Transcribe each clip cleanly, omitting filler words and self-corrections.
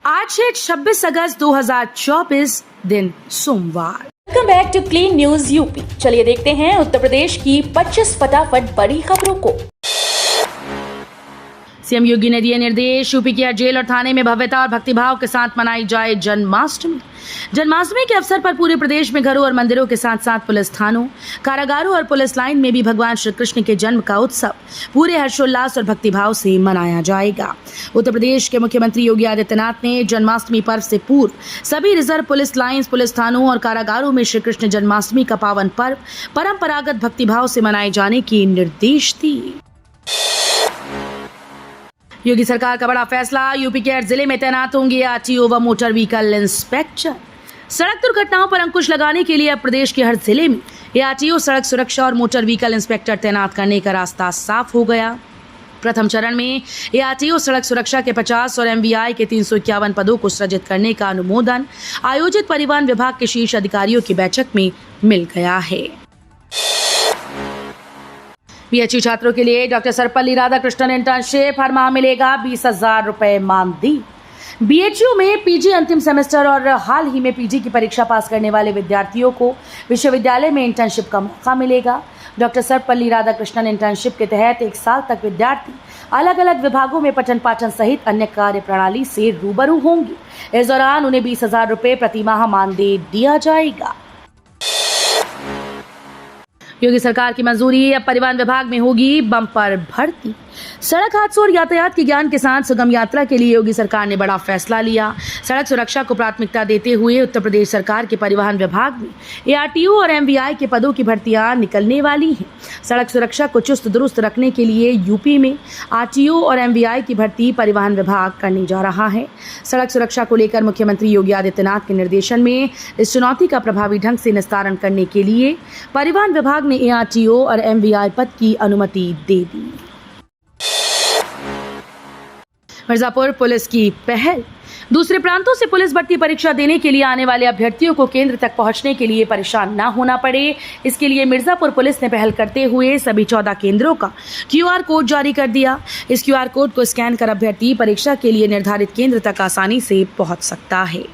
आज है 26 अगस्त 2024 दिन सोमवार। Welcome back to Clean News UP. चलिए देखते हैं उत्तर प्रदेश की 25 फटाफट बड़ी खबरों को। सीएम योगी ने दिए निर्देश, यूपी की हर जेल और थाने में भव्यता और भक्तिभाव के साथ मनाई जाए जन्माष्टमी। जन्माष्टमी के अवसर पर पूरे प्रदेश में घरों और मंदिरों के साथ साथ पुलिस थानों, कारागारों और पुलिस लाइन में भी भगवान श्री कृष्ण के जन्म का उत्सव पूरे हर्षोल्लास और भक्तिभाव से मनाया जाएगा। उत्तर प्रदेश के मुख्यमंत्री योगी आदित्यनाथ ने जन्माष्टमी पर्व से पूर्व सभी रिजर्व पुलिस लाइंस, पुलिस थानों और कारागारों में श्री कृष्ण जन्माष्टमी का पावन पर्व परंपरागत भक्तिभाव से मनाए जाने के निर्देश दिए। योगी सरकार का बड़ा फैसला, यूपी के हर जिले में तैनात होंगे आरटीओ व मोटर व्हीकल इंस्पेक्टर। सड़क दुर्घटनाओं पर अंकुश लगाने के लिए अब प्रदेश के हर जिले में आरटीओ, सड़क सुरक्षा और मोटर व्हीकल इंस्पेक्टर तैनात करने का रास्ता साफ हो गया। प्रथम चरण में आरटीओ सड़क सुरक्षा के 50 और एमवीआई के 351 पदों को सृजित करने का अनुमोदन आयोजित परिवहन विभाग के शीर्ष अधिकारियों की बैठक में मिल गया है। पीएचयू छात्रों के लिए डॉक्टर सर्वपल्ली राधाकृष्णन इंटर्नशिप, हर माह मिलेगा 20,000 रुपए मानदेय। बीएचयू में पीजी अंतिम सेमेस्टर और हाल ही में पीजी की परीक्षा पास करने वाले विद्यार्थियों को विश्वविद्यालय में इंटर्नशिप का मौका मिलेगा। डॉक्टर सर्वपल्ली राधाकृष्णन इंटर्नशिप के तहत 1 साल तक विद्यार्थी अलग अलग विभागों में पठन पाठन सहित अन्य कार्य प्रणाली से रूबरू होंगे। इस दौरान उन्हें 20,000 रुपए प्रति माह मानदेय दिया जाएगा। योगी सरकार की मंजूरी, अब परिवहन विभाग में होगी बम्पर भर्ती। सड़क हादसों और यातायात के ज्ञान के साथ सुगम यात्रा के लिए योगी सरकार ने बड़ा फैसला लिया। सड़क सुरक्षा को प्राथमिकता देते हुए उत्तर प्रदेश सरकार के परिवहन विभाग में आरटीओ और एमवीआई के पदों की भर्तियां निकलने वाली हैं। सड़क सुरक्षा को चुस्त दुरुस्त रखने के लिए यूपी में आरटीओ और एमवीआई की भर्ती परिवहन विभाग करने जा रहा है। सड़क सुरक्षा को लेकर मुख्यमंत्री योगी आदित्यनाथ के निर्देशन में इस चुनौती का प्रभावी ढंग से निस्तारण करने के लिए परिवहन विभाग ने आरटीओ और एमवीआई पद की अनुमति दे दी। मिर्जापुर पुलिस की पहल, दूसरे प्रांतों से पुलिस भर्ती परीक्षा देने के लिए आने वाले अभ्यर्थियों को केंद्र तक पहुंचने के लिए परेशान न होना पड़े, इसके लिए मिर्जापुर पुलिस ने पहल करते हुए सभी 14 केंद्रों का क्यूआर कोड जारी कर दिया। इस क्यूआर कोड को स्कैन कर अभ्यर्थी परीक्षा के लिए निर्धारित केंद्र तक आसानी से पहुंच सकता है।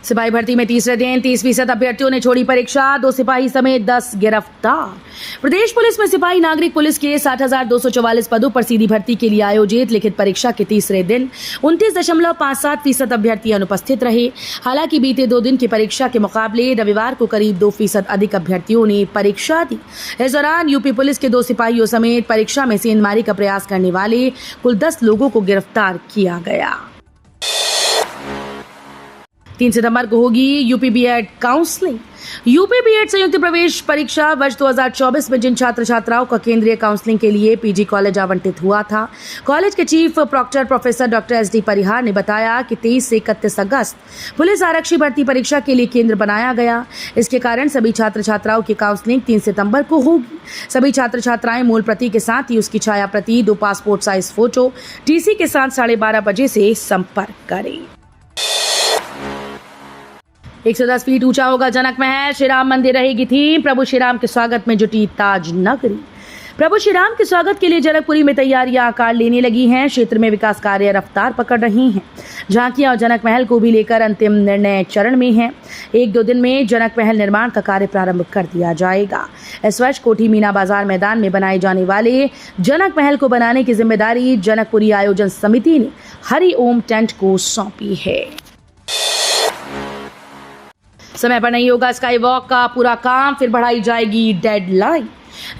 सिपाही भर्ती में तीसरे दिन 30% अभ्यर्थियों ने छोड़ी परीक्षा, 2 सिपाही समेत 10 गिरफ्तार। प्रदेश पुलिस में सिपाही नागरिक पुलिस के 60,244 पदों पर सीधी भर्ती के लिए आयोजित लिखित परीक्षा के तीसरे दिन 29.57% अभ्यर्थी अनुपस्थित रहे। हालांकि बीते 2 दिन की परीक्षा के मुकाबले रविवार को करीब 2% अधिक अभ्यर्थियों ने परीक्षा दी। इस दौरान यूपी पुलिस के 2 सिपाहियों समेत परीक्षा में सेंधमारी का प्रयास करने वाले कुल 10 लोगों को गिरफ्तार किया गया। 3 सितंबर को होगी UP BEd counselling. UP BEd संयुक्त प्रवेश परीक्षा वर्ष 2024 में जिन छात्र छात्राओं का केंद्रीय काउंसलिंग के लिए पीजी कॉलेज आवंटित हुआ था, कॉलेज के chief proctor professor doctor SD Parihar ने बताया कि 23 से 31 अगस्त पुलिस आरक्षी भर्ती परीक्षा के लिए केंद्र बनाया गया। इसके कारण सभी छात्र छात्राओं की काउंसलिंग 3 सितंबर को होगी। सभी छात्र छात्राएं मूल प्रति के साथ ही उसकी छाया प्रति, 2 पासपोर्ट साइज फोटो, टीसी के साथ 12:30 बजे से संपर्क करें। 110 फीट ऊंचा होगा जनक महल, श्री राम मंदिर रहेगी थीम, प्रभु श्री राम के स्वागत में जुटी ताज नगरी। प्रभु श्री राम के स्वागत के लिए जनकपुरी में तैयारियां आकार लेने लगी हैं। क्षेत्र में विकास कार्य रफ्तार पकड़ रही हैं। झांकियां और जनक महल को भी लेकर अंतिम निर्णय चरण में है। 1-2 दिन में जनक महल निर्माण का कार्य प्रारंभ कर दिया जाएगा। इस वर्ष कोठी मीना बाजार मैदान में बनाए जाने वाले जनक महल को बनाने की जिम्मेदारी जनकपुरी आयोजन समिति ने हरि ओम टेंट को सौंपी है। समय पर नहीं होगा स्काई वॉक का पूरा काम, फिर बढ़ाई जाएगी डेडलाइन।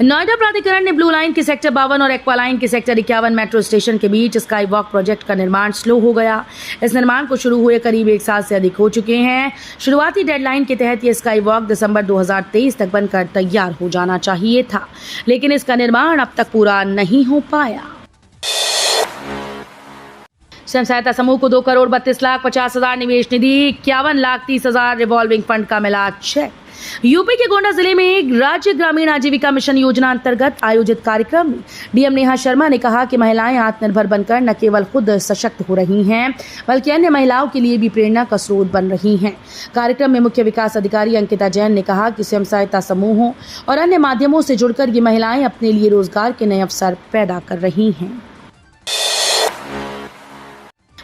नोएडा प्राधिकरण ने ब्लू लाइन के सेक्टर 52 और एक्वा लाइन के सेक्टर 51 मेट्रो स्टेशन के बीच स्काई वॉक प्रोजेक्ट का निर्माण स्लो हो गया। इस निर्माण को शुरू हुए करीब 1 साल से अधिक हो चुके हैं। शुरुआती डेडलाइन के तहत ये स्काई वॉक दिसंबर 2023 तक बनकर तैयार हो जाना चाहिए था, लेकिन इसका निर्माण अब तक पूरा नहीं हो पाया। स्वयं सहायता समूह को 2,32,50,000 निवेश निधि, 51,30,000 रिवॉल्विंग फंड का मिला चेक। यूपी के गोंडा जिले में राज्य ग्रामीण आजीविका मिशन योजना अंतर्गत आयोजित कार्यक्रम में डीएम नेहा शर्मा ने कहा कि महिलाएं आत्मनिर्भर बनकर न केवल खुद सशक्त हो रही हैं, बल्कि अन्य महिलाओं के लिए भी प्रेरणा का स्रोत बन रही हैं। कार्यक्रम में मुख्य विकास अधिकारी अंकिता जैन ने कहा कि स्वयं सहायता समूहों और अन्य माध्यमों से जुड़कर ये महिलाएं अपने लिए रोजगार के नए अवसर पैदा कर रही हैं।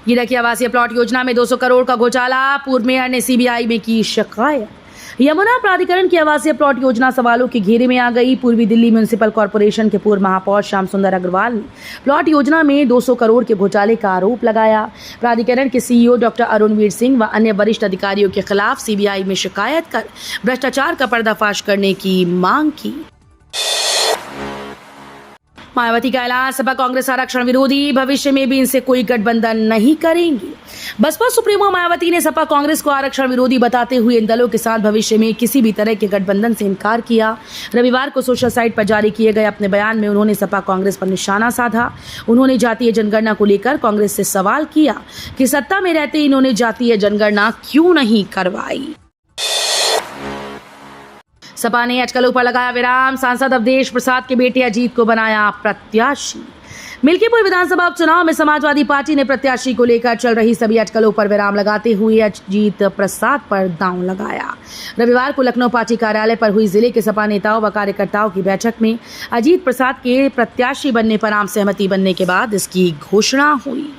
गिरकी आवासीय प्लॉट योजना में 200 करोड़ का घोटाला, पूर्व मेयर ने सीबीआई में की शिकायत। यमुना प्राधिकरण की आवासीय प्लॉट योजना सवालों के घेरे में आ गई। पूर्वी दिल्ली म्युनिसिपल कॉर्पोरेशन के पूर्व महापौर श्याम सुंदर अग्रवाल ने प्लॉट योजना में 200 करोड़ के घोटाले का आरोप लगाया। प्राधिकरण के सीईओ डॉक्टर अरुणवीर सिंह व अन्य वरिष्ठ अधिकारियों के खिलाफ सीबीआई में शिकायत कर भ्रष्टाचार का पर्दाफाश करने की मांग की। मायावती का ऐलान, सपा कांग्रेस आरक्षण विरोधी, भविष्य में भी इनसे कोई गठबंधन नहीं करेंगे। बसपा सुप्रीमो मायावती ने सपा कांग्रेस को आरक्षण विरोधी बताते हुए इन दलों के साथ भविष्य में किसी भी तरह के गठबंधन से इनकार किया। रविवार को सोशल साइट पर जारी किए गए अपने बयान में उन्होंने सपा कांग्रेस पर निशाना साधा। उन्होंने जातीय जनगणना को लेकर कांग्रेस से सवाल किया कि सत्ता में रहते इन्होंने जातीय जनगणना क्यों नहीं करवाई। सपा ने अटकलों पर लगाया विराम, सांसद अवधेश प्रसाद के बेटे अजीत को बनाया प्रत्याशी। मिल्कीपुर विधानसभा उपचुनाव में समाजवादी पार्टी ने प्रत्याशी को लेकर चल रही सभी अटकलों पर विराम लगाते हुए अजीत प्रसाद पर दांव लगाया। रविवार को लखनऊ पार्टी कार्यालय पर हुई जिले के सपा नेताओं व कार्यकर्ताओं की बैठक में अजीत प्रसाद के प्रत्याशी बनने पर आम सहमति बनने के बाद इसकी घोषणा हुई।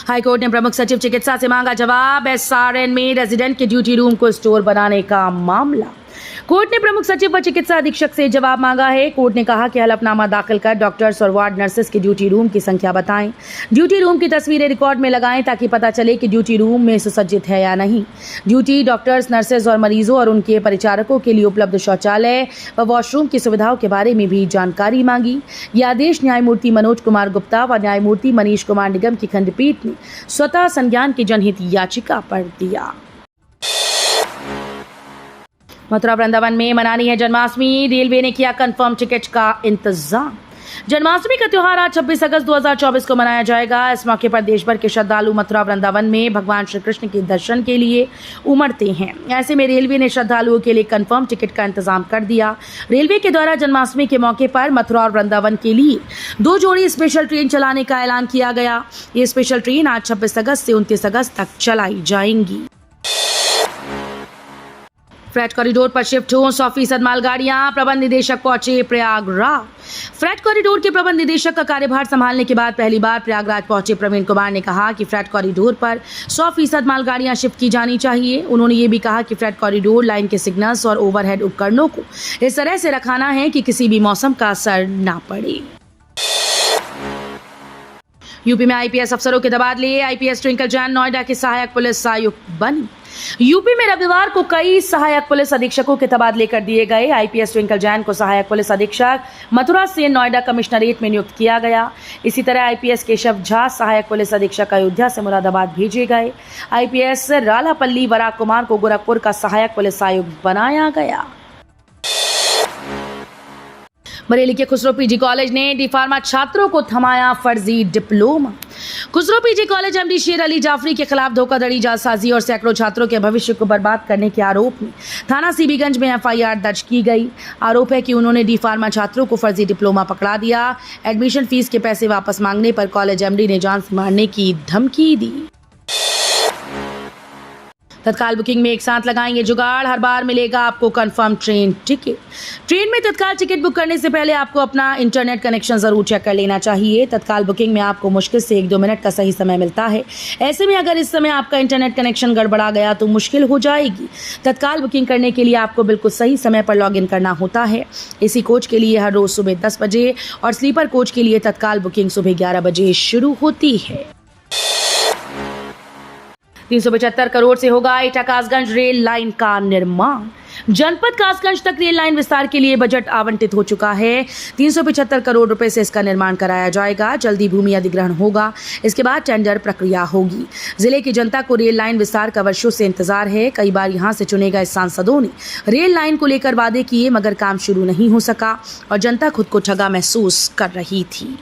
हाईकोर्ट ने प्रमुख सचिव चिकित्सा से मांगा जवाब, एसआरएन में रेजिडेंट के ड्यूटी रूम को स्टोर बनाने का मामला। कोर्ट ने प्रमुख सचिव व चिकित्सा अधीक्षक से जवाब मांगा है। कोर्ट ने कहा कि हलफनामा दाखिल कर डॉक्टर्स और वार्ड नर्सेस के ड्यूटी रूम की संख्या बताएं। ड्यूटी रूम की तस्वीरें रिकॉर्ड में लगाएं ताकि पता चले कि ड्यूटी रूम में सुसज्जित है या नहीं। ड्यूटी डॉक्टर्स, नर्सेज और मरीजों और उनके परिचारकों के लिए उपलब्ध शौचालय व वॉशरूम की सुविधाओं के बारे में भी जानकारी मांगी। यह आदेश न्यायमूर्ति मनोज कुमार गुप्ता व न्यायमूर्ति मनीष कुमार निगम की खंडपीठ ने स्वतः संज्ञान की जनहित याचिका पर दिया। मथुरा वृंदावन में मनानी है जन्माष्टमी, रेलवे ने किया कंफर्म टिकट का इंतजाम। जन्माष्टमी का त्योहार आज 26 अगस्त 2024 को मनाया जाएगा। इस मौके पर देश भर के श्रद्धालु मथुरा वृंदावन में भगवान श्री कृष्ण के दर्शन के लिए उमड़ते हैं। ऐसे में रेलवे ने श्रद्धालुओं के लिए कंफर्म टिकट का इंतजाम कर दिया। रेलवे के द्वारा जन्माष्टमी के मौके पर मथुरा और वृंदावन के लिए 2 जोड़ी स्पेशल ट्रेन चलाने का ऐलान किया गया। ये स्पेशल ट्रेन आज 26 अगस्त से 29 अगस्त तक चलाई जाएंगी। फ्रेट कॉरिडोर पर शिफ्ट हो 100% मालगाड़ियां, प्रबंध निदेशक पहुंचे प्रयागराज। फ्रेट कॉरिडोर के प्रबंध निदेशक का कार्यभार संभालने के बाद पहली बार प्रयागराज पहुंचे प्रवीण कुमार ने कहा कि फ्रेट कॉरिडोर पर 100% मालगाड़ियां शिफ्ट की जानी चाहिए। उन्होंने ये भी कहा कि फ्रेट कॉरिडोर लाइन के सिग्नल्स और ओवरहेड उपकरणों को इस तरह से रखाना है कि किसी भी मौसम का असर न पड़े। यूपी में आईपीएस अफसरों के तबादले, आईपीएस ट्विंकल जैन नोएडा के सहायक पुलिस आयुक्त बनी। यूपी में रविवार को कई सहायक पुलिस अधीक्षकों के तबादले कर दिए गए। आईपीएस ट्विंकल जैन को सहायक पुलिस अधीक्षक मथुरा से नोएडा कमिश्नरेट में नियुक्त किया गया। इसी तरह आईपीएस केशव झा सहायक पुलिस अधीक्षक अयोध्या से मुरादाबाद भेजे गए। आईपीएस रालापल्ली वराग कुमार को गोरखपुर का सहायक पुलिस आयुक्त बनाया गया। बरेली के खुसरो पीजी कॉलेज ने डी फार्मा छात्रों को थमाया फर्जी diploma. Khusro PG college MD शेर अली जाफरी के खिलाफ धोखाधड़ी, जालसाजी और सैकड़ों छात्रों के भविष्य को बर्बाद करने के आरोप में थाना सीबीगंज में एफआईआर दर्ज की गई। आरोप है कि उन्होंने डी फार्मा छात्रों को फर्जी डिप्लोमा पकड़ा दिया। एडमिशन फीस के पैसे वापस मांगने पर कॉलेज एमडी ने जान से मारने की धमकी दी। तत्काल बुकिंग में एक साथ लगाएंगे जुगाड़, हर बार मिलेगा आपको कंफर्म ट्रेन टिकट। ट्रेन में तत्काल टिकट बुक करने से पहले आपको अपना इंटरनेट कनेक्शन जरूर चेक कर लेना चाहिए। तत्काल बुकिंग में आपको मुश्किल से 1-2 मिनट का सही समय मिलता है। ऐसे में अगर इस समय आपका इंटरनेट कनेक्शन गड़बड़ा गया तो मुश्किल हो जाएगी। तत्काल बुकिंग करने के लिए आपको बिल्कुल सही समय पर लॉग इन करना होता है। एसी कोच के लिए हर रोज सुबह 10 बजे और स्लीपर कोच के लिए तत्काल बुकिंग सुबह 11 बजे शुरू होती है। 375 करोड़ से होगा एटा कासगंज रेल लाइन का निर्माण। जनपद कासगंज तक रेल लाइन विस्तार के लिए बजट आवंटित हो चुका है। 375 करोड़ रुपए से इसका निर्माण कराया जाएगा। जल्दी भूमि अधिग्रहण होगा। इसके बाद टेंडर प्रक्रिया होगी। जिले की जनता को रेल लाइन विस्तार का वर्षों से इंतजार है। कई बार यहां से चुने गए सांसदों ने रेल लाइन को लेकर वादे किए, मगर काम शुरू नहीं हो सका और जनता खुद को ठगा महसूस कर रही थी।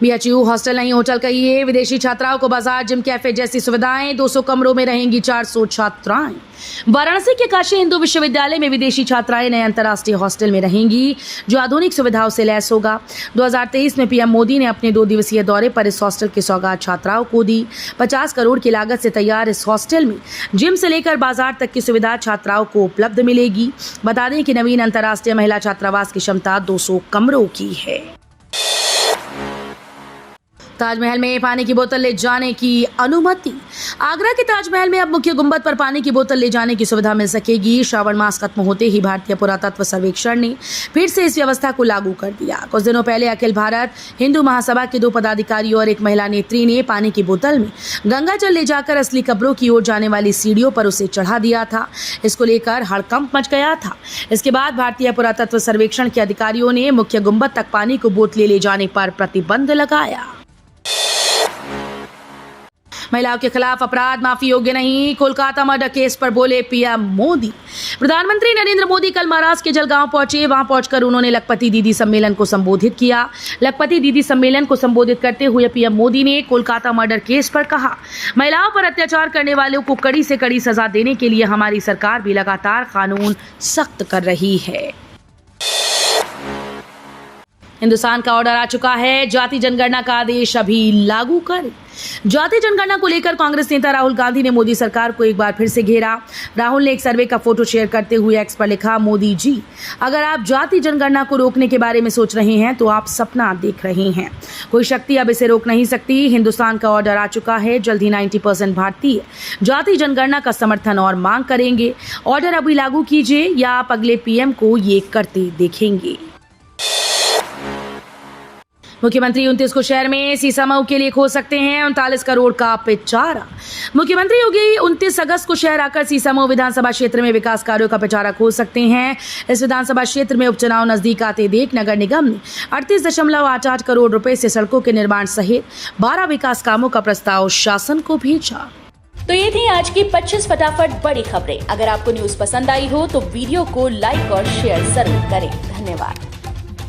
बीएचयू हॉस्टल नहीं होटल कहिए, विदेशी छात्राओं को बाजार, जिम, कैफे जैसी सुविधाएं। 200 कमरों में रहेंगी 400 छात्राएं। वाराणसी के काशी हिंदू विश्वविद्यालय में विदेशी छात्राएं नए अंतर्राष्ट्रीय हॉस्टल में रहेंगी, जो आधुनिक सुविधाओं से लैस होगा। 2023 में पीएम मोदी ने अपने 2 दिवसीय दौरे पर इस हॉस्टल की सौगात छात्राओं को दी। 50 करोड़ की लागत से तैयार इस हॉस्टल में जिम से लेकर बाजार तक की सुविधा छात्राओं को उपलब्ध मिलेगी। बता दें कि नवीन अंतर्राष्ट्रीय महिला छात्रावास की क्षमता 200 कमरों की है। ताजमहल में पानी की बोतल ले जाने की अनुमति। आगरा के ताजमहल में अब मुख्य गुंबद पर पानी की बोतल ले जाने की सुविधा मिल सकेगी। श्रावण मास खत्म होते ही भारतीय पुरातत्व सर्वेक्षण ने फिर से इस व्यवस्था को लागू कर दिया। कुछ दिनों पहले अखिल भारत हिंदू महासभा के 2 पदाधिकारियों और एक महिला नेत्री ने पानी की बोतल में गंगा जल ले जाकर असली कब्रों की ओर जाने वाली सीढ़ियों पर उसे चढ़ा दिया था। इसको लेकर हड़कंप मच गया था। इसके बाद भारतीय पुरातत्व सर्वेक्षण के अधिकारियों ने मुख्य गुंबद तक पानी को बोतलें ले जाने पर प्रतिबंध लगाया। महिलाओं के खिलाफ अपराध माफी योग्य नहीं, कोलकाता मर्डर केस पर बोले पीएम मोदी। प्रधानमंत्री नरेंद्र मोदी कल महाराष्ट्र के जलगांव पहुंचे। वहां पहुंचकर उन्होंने लखपति दीदी सम्मेलन को संबोधित किया। लखपति दीदी सम्मेलन को संबोधित करते हुए पीएम मोदी ने कोलकाता मर्डर केस पर कहा, महिलाओं पर अत्याचार करने वालों को कड़ी से कड़ी सजा देने के लिए हमारी सरकार भी लगातार कानून सख्त कर रही है। हिंदुस्तान का ऑर्डर आ चुका है, जाति जनगणना का आदेश अभी लागू कर। जाति जनगणना को लेकर कांग्रेस नेता राहुल गांधी ने मोदी सरकार को एक बार फिर से घेरा। राहुल ने एक सर्वे का फोटो शेयर करते हुए एक्स पर लिखा, मोदी जी, अगर आप जाति जनगणना को रोकने के बारे में सोच रहे हैं तो आप सपना देख रहे हैं। कोई शक्ति अब इसे रोक नहीं सकती। हिंदुस्तान का ऑर्डर आ चुका है। जल्द ही 90% भारतीय जाति जनगणना का समर्थन और मांग करेंगे। ऑर्डर अभी लागू कीजिए या आप अगले पीएम को ये करते देखेंगे। मुख्यमंत्री 29 को शहर में सीसामऊ के लिए खो सकते हैं 39 करोड़ का पिटारा। मुख्यमंत्री योगी 29 अगस्त को शहर आकर सीसामऊ विधानसभा क्षेत्र में विकास कार्यों का पिटारा खो सकते हैं। इस विधानसभा क्षेत्र में उपचुनाव नजदीक आते देख नगर निगम ने 38.88 करोड़ रुपए से सड़कों के निर्माण सहित 12 विकास कामों का प्रस्ताव शासन को भेजा। तो ये थी आज की 25 फटाफट बड़ी खबरें। अगर आपको न्यूज पसंद आई हो तो वीडियो को लाइक और शेयर जरूर करें। धन्यवाद।